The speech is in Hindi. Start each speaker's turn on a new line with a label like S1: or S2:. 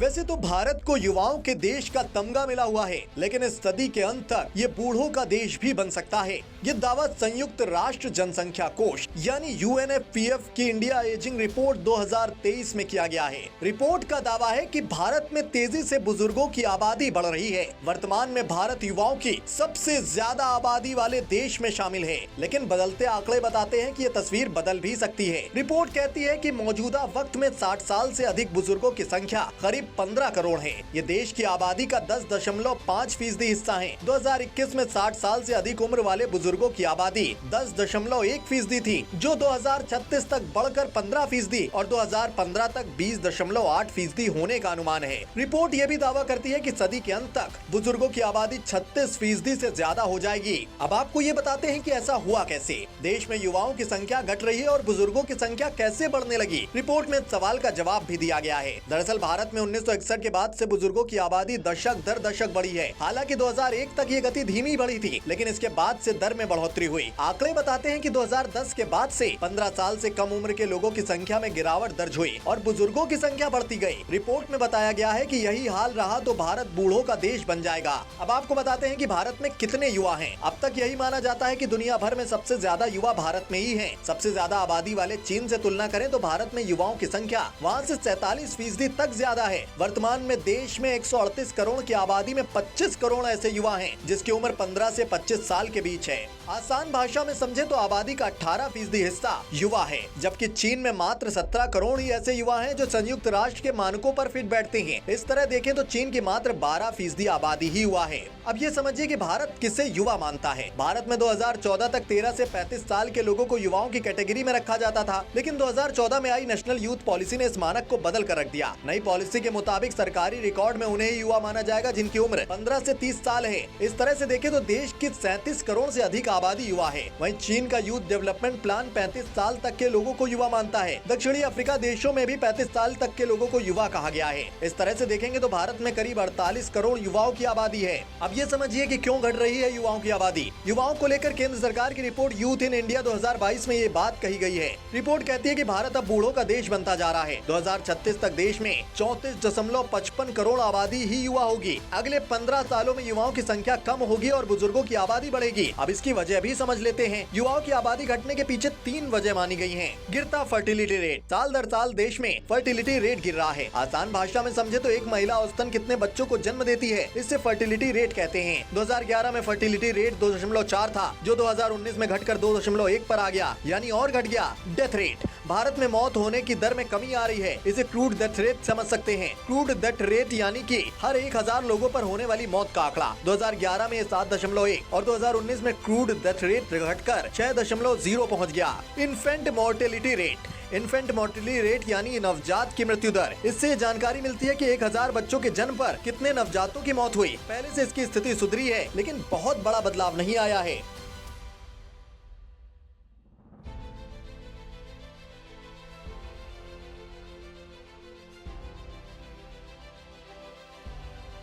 S1: वैसे तो भारत को युवाओं के देश का तमगा मिला हुआ है, लेकिन इस सदी के अंत तक ये बूढ़ों का देश भी बन सकता है। ये दावा संयुक्त राष्ट्र जनसंख्या कोष यानी UNFPF की इंडिया एजिंग रिपोर्ट 2023 में किया गया है। रिपोर्ट का दावा है कि भारत में तेजी से बुजुर्गों की आबादी बढ़ रही है। वर्तमान में भारत युवाओं की सबसे ज्यादा आबादी वाले देश में शामिल है, लेकिन बदलते आंकड़े बताते हैं कि ये तस्वीर बदल भी सकती है। रिपोर्ट कहती है कि मौजूदा वक्त में 60 साल से अधिक बुजुर्गों की संख्या करीब 15 करोड़ है। ये देश की आबादी का 10.5% हिस्सा है। 2021 में 60 साल से अधिक उम्र वाले बुजुर्गों की आबादी 10.1% थी, जो 2036 तक बढ़कर 15% और 2015 तक 20.8% होने का अनुमान है। रिपोर्ट ये भी दावा करती है कि सदी के अंत तक बुजुर्गों की आबादी 36% से ज्यादा हो जाएगी। अब आपको ये बताते हैं कि ऐसा हुआ कैसे। देश में युवाओं की संख्या घट रही है और बुजुर्गों की संख्या कैसे बढ़ने लगी। रिपोर्ट में सवाल का जवाब भी दिया गया है। दरअसल भारत में 1961 के बाद से बुजुर्गों की आबादी दशक दर दशक बढ़ी है। हालांकि 2001 तक ये गति धीमी बढ़ी थी, लेकिन इसके बाद से दर में बढ़ोतरी हुई। आंकड़े बताते हैं कि 2010 के बाद से 15 साल से कम उम्र के लोगों की संख्या में गिरावट दर्ज हुई और बुजुर्गों की संख्या बढ़ती गई। रिपोर्ट में बताया गया है कि यही हाल रहा तो भारत बूढ़ों का देश बन जाएगा। अब आपको बताते हैं कि भारत में कितने युवा हैं। अब तक यही माना जाता है कि दुनिया भर में सबसे ज्यादा युवा भारत में ही हैं। सबसे ज्यादा आबादी वाले चीन से तुलना करें तो भारत में युवाओं की संख्या वहाँ से 47% तक ज्यादा है। वर्तमान में देश में 138 करोड़ की आबादी में 25 करोड़ ऐसे युवा हैं जिसकी उम्र 15 से 25 साल के बीच है। आसान भाषा में समझे तो आबादी का 18% हिस्सा युवा है, जबकि चीन में मात्र 17 करोड़ ही ऐसे युवा हैं जो संयुक्त राष्ट्र के मानकों पर फिट बैठते हैं। इस तरह देखें तो चीन की मात्र 12% आबादी ही युवा है। अब ये समझिए कि भारत किसे युवा मानता है। भारत में 2014 तक 13 से 35 साल के लोगों को युवाओं की कैटेगरी में रखा जाता था, लेकिन 2014 में आई नेशनल यूथ पॉलिसी ने इस मानक को बदल कर रख दिया। नई पॉलिसी के मुताबिक सरकारी रिकॉर्ड में उन्हें ही युवा माना जाएगा जिनकी उम्र 15 से 30 साल है। इस तरह से देखें तो देश की 37 करोड़ से अधिक आबादी युवा है। वहीं चीन का यूथ डेवलपमेंट प्लान 35 साल तक के लोगों को युवा मानता है। दक्षिणी अफ्रीका देशों में भी 35 साल तक के लोगों को युवा कहा गया है। इस तरह से देखेंगे तो भारत में करीब 48 करोड़ युवाओं की आबादी है। अब ये समझिए कि क्यों घट रही है युवाओं की आबादी। युवाओं को लेकर केंद्र सरकार की रिपोर्ट यूथ इन इंडिया 2022 में ये बात कही गई है। रिपोर्ट कहती है कि भारत अब बूढ़ों का देश बनता जा रहा है। 2036 तक देश में 34.55 करोड़ आबादी ही युवा होगी। अगले 15 सालों में युवाओं की संख्या कम होगी और बुजुर्गों की आबादी बढ़ेगी। अब इसकी वजह भी समझ लेते हैं। युवाओं की आबादी घटने के पीछे 3 वजह मानी गई हैं। गिरता फर्टिलिटी रेट। साल दर साल देश में फर्टिलिटी रेट गिर रहा है। आसान भाषा में समझे तो एक महिला औसतन कितने बच्चों को जन्म देती है, इससे फर्टिलिटी रेट कहते हैं। 2011 में फर्टिलिटी रेट 2.4 था, जो 2019 में घटकर 2.1 पर आ गया, यानी और घट गया। Death rate. भारत में मौत होने की दर में कमी आ रही है। इसे क्रूड डेथ रेट समझ सकते हैं। क्रूड डेथ रेट यानी कि हर 1000 लोगों पर होने वाली मौत का आंकड़ा। 2011 में 7.1 और 2019 में क्रूड डेथ रेट घटकर 6.0 पहुंच गया। Infant mortality rate. Infant mortality rate यानी नवजात की मृत्यु दर। इससे जानकारी मिलती है कि 1000 बच्चों के जन्म पर कितने नवजातों की मौत हुई। पहले से इसकी स्थिति सुधरी है, लेकिन बहुत बड़ा बदलाव नहीं आया है।